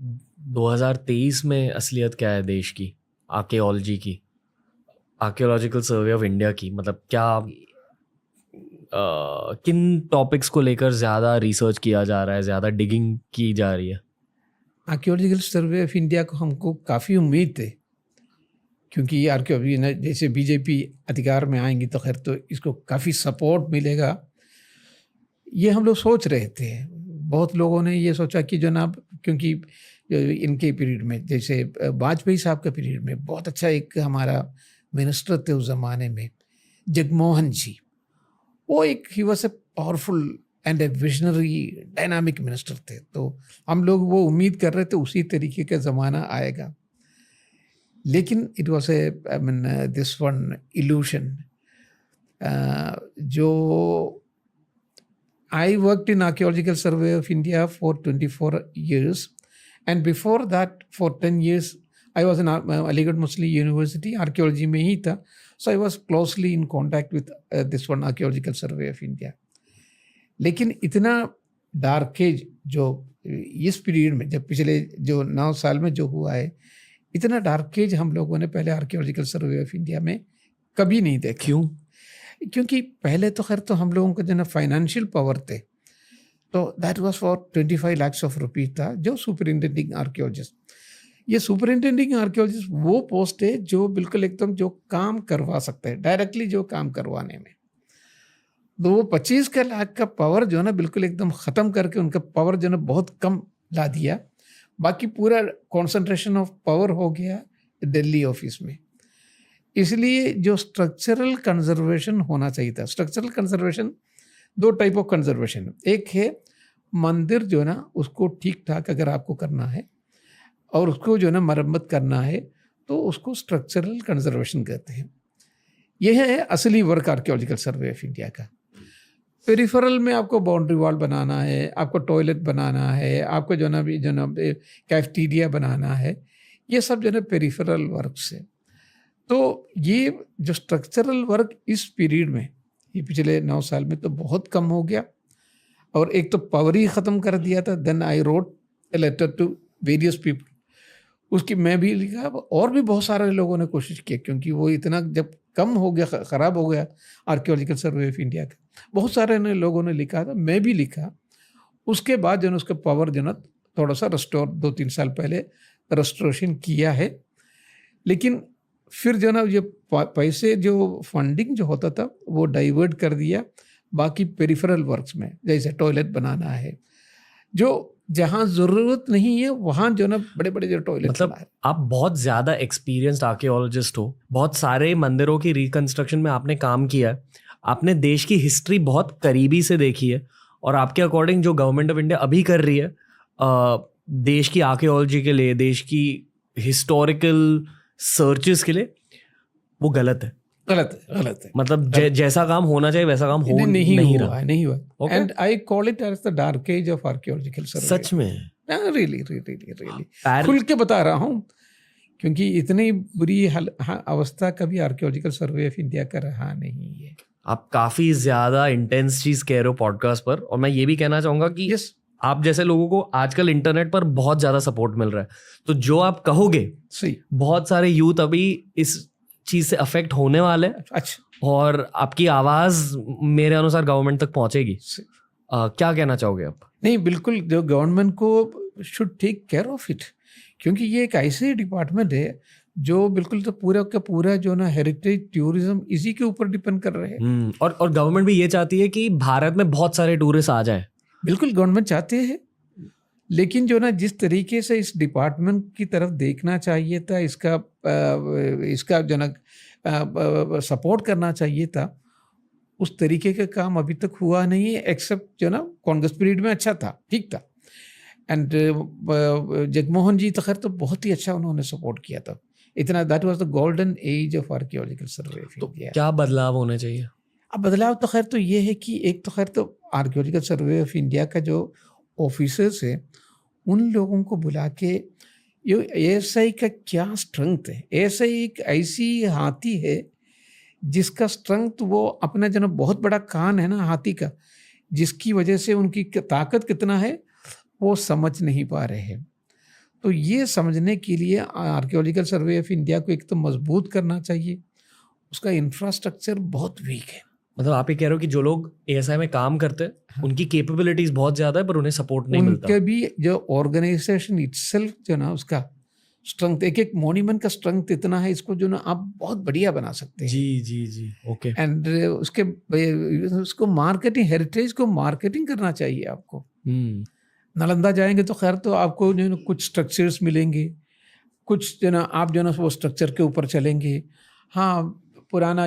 2023 में असलियत क्या है देश की, आर्कियोलॉजी की, आर्कियोलॉजिकल सर्वे ऑफ इंडिया की? मतलब क्या किन टॉपिक्स को लेकर ज़्यादा रिसर्च किया जा रहा है, ज़्यादा डिगिंग की जा रही है? आर्कियोलॉजिकल सर्वे ऑफ इंडिया को हमको काफ़ी उम्मीद थी, क्योंकि आर्कियोलॉजी जैसे बीजेपी अधिकार में आएंगी तो खैर तो इसको काफ़ी सपोर्ट मिलेगा, ये हम लोग सोच रहे थे। बहुत लोगों ने ये सोचा कि जनाब, क्योंकि इनके पीरियड में, जैसे वाजपेयी साहब के पीरियड में बहुत अच्छा एक हमारा मिनिस्टर थे उस ज़माने में, जगमोहन जी, वो एक he was a powerful and A visionary dynamic minister थे। तो हम लोग वो उम्मीद कर रहे थे उसी तरीके का ज़माना आएगा, लेकिन it was a I mean this one evolution. जो I worked in Archaeological Survey of India for 24 years, and before that for 10 years I was in Aligarh Muslim University, archaeology में ही था, so I was closely in contact with this one Archaeological Survey of India. लेकिन इतना डार्केज जो इस period में, जब पिछले जो 9 साल में जो हुआ है, इतना डार्केज हम लोगों ने पहले आर्कियोलॉजिकल सर्वे ऑफ इंडिया में कभी नहीं देखा। क्यों? क्योंकि पहले तो खैर तो हम लोगों का जो ना फाइनेंशियल पावर थे, तो that was for 25 lakh of rupees था, जो सुपरिंटेंडिंग आर्कियोलॉजिस्ट। ये सुपरिंटेंडिंग आर्कियोलॉजिस्ट वो पोस्ट है जो बिल्कुल एकदम जो काम करवा सकते हैं, डायरेक्टली जो काम करवाने में। तो वो 25 लाख का पावर जो है ना बिल्कुल एकदम ख़त्म करके उनका पावर जो है ना बहुत कम ला दिया। बाकी पूरा कॉन्सेंट्रेशन ऑफ पावर हो गया दिल्ली ऑफिस में। इसलिए जो स्ट्रक्चरल कंजर्वेशन होना चाहिए था, structural conservation 2 type of conservation है। एक है मंदिर जो है ना उसको ठीक ठाक अगर आपको करना है और उसको जो है ना मरम्मत करना है, तो उसको स्ट्रक्चरल कंजर्वेशन कहते हैं। यह है असली work archaeological survey of India का। पेरिफेरल में आपको बाउंड्री वॉल बनाना है, आपको टॉयलेट बनाना है, आपको जो ना कैफेटेरिया बनाना है, ये सब जो है पेरिफेरल वर्क्स है। तो ये जो स्ट्रक्चरल वर्क इस पीरियड में, ये पिछले 9 साल में तो बहुत कम हो गया, और एक तो पावर ही ख़त्म कर दिया था। Then I wrote a letter to various people, उसकी मैं भी लिखा और भी बहुत सारे लोगों ने कोशिश की, क्योंकि वो इतना जब कम हो गया, ख़राब हो गया आर्कियोलॉजिकल सर्वे ऑफ इंडिया का, बहुत सारे लोगों ने लिखा था, मैं भी लिखा। उसके बाद जो है उसका पावर जो है थोड़ा सा रेस्टोर 2-3 साल पहले रेस्टोरेशन किया है, लेकिन फिर जो ना ये पैसे जो फंडिंग जो होता था वो डाइवर्ट कर दिया बाकी पेरिफेरल वर्क्स में, जैसे टॉयलेट बनाना है, जो जहाँ ज़रूरत नहीं है वहाँ जो ना बड़े बड़े जो टॉयलेट। मतलब आप बहुत ज़्यादा एक्सपीरियंस्ड आर्कियोलॉजिस्ट हो, बहुत सारे मंदिरों की रिकंस्ट्रक्शन में आपने काम किया है, आपने देश की हिस्ट्री बहुत करीबी से देखी है, और आपके अकॉर्डिंग जो गवर्नमेंट ऑफ इंडिया अभी कर रही है देश की आर्कियोलॉजी के लिए, देश की हिस्टोरिकल सर्चेस के लिए, वो गलत है। गलत है। मतलब जैसा काम होना चाहिए वैसा काम नहीं हुआ। And I call it as the dark age of archaeological survey. सच में रियली खुल के बता रहा हूँ, क्योंकि इतनी बुरी अवस्था कभी आर्कियोलॉजिकल सर्वे ऑफ इंडिया का रहा नहीं है। आप काफी ज्यादा इंटेंस चीज कह रहे हो पॉडकास्ट पर, और मैं ये भी कहना चाहूंगा कि आप जैसे लोगों को आजकल इंटरनेट पर बहुत ज्यादा सपोर्ट मिल रहा है, तो जो आप कहोगे सही, बहुत सारे यूथ अभी इस चीज से अफेक्ट होने वाले हैं। अच्छा, और आपकी आवाज मेरे अनुसार गवर्नमेंट तक पहुंचेगी। क्या कहना चाहोगे आप? नहीं, बिल्कुल, जो गवर्नमेंट को should take care of it, क्योंकि ये एक ऐसे डिपार्टमेंट है जो बिल्कुल तो पूरा का पूरा जो ना हेरिटेज टूरिज्म इसी के ऊपर डिपेंड कर रहे हैं। और गवर्नमेंट भी ये चाहती है कि भारत में बहुत सारे टूरिस्ट आ जाए। बिल्कुल गवर्नमेंट चाहते हैं, लेकिन जो ना जिस तरीके से इस डिपार्टमेंट की तरफ देखना चाहिए था, इसका जो ना सपोर्ट करना चाहिए था, उस तरीके का काम अभी तक हुआ नहीं है, एक्सेप्ट जो ना कांग्रेस पीरियड में अच्छा था, ठीक था। एंड जगमोहन जी तो खैर तो बहुत ही अच्छा उन्होंने सपोर्ट किया था, इतना that was the golden age of archaeological survey of India. क्या बदलाव होने चाहिए? अब बदलाव तो खैर तो ये है कि एक तो खैर तो आर्कियोलॉजिकल सर्वे ऑफ इंडिया का जो ऑफिसर्स है, उन लोगों को बुला के ये एएसआई का क्या स्ट्रेंथ है। एएसआई एक ऐसी हाथी है जिसका स्ट्रेंथ, वो अपना जो बहुत बड़ा कान है ना हाथी का, जिसकी वजह से उनकी ताकत कितना है वो समझ नहीं पा रहे हैं। तो ये समझने के लिए आर्कियोलॉजिकल सर्वे ऑफ इंडिया को एक तो मजबूत करना चाहिए, उसका इंफ्रास्ट्रक्चर बहुत वीक है। मतलब आप ये कह रहे हो कि जो लोग एएसआई में काम करते हैं हाँ। उनकी कैपेबिलिटीज बहुत ज्यादा है पर उन्हें सपोर्ट नहीं मिलता। उनके भी जो ऑर्गेनाइजेशन इटसेल्फ जो ना उसका स्ट्रेंथ, एक एक मॉन्यूमेंट का स्ट्रेंथ इतना है, इसको जो ना आप बहुत बढ़िया बना सकते हैं। जी जी जी ओके। एंड उसको मार्केटिंग, हेरिटेज को मार्केटिंग करना चाहिए आपको। नालंदा जाएंगे तो खैर तो आपको जो है ना कुछ स्ट्रक्चर्स मिलेंगे, कुछ जो ना आप जो ना वो स्ट्रक्चर के ऊपर चलेंगे। हाँ, पुराना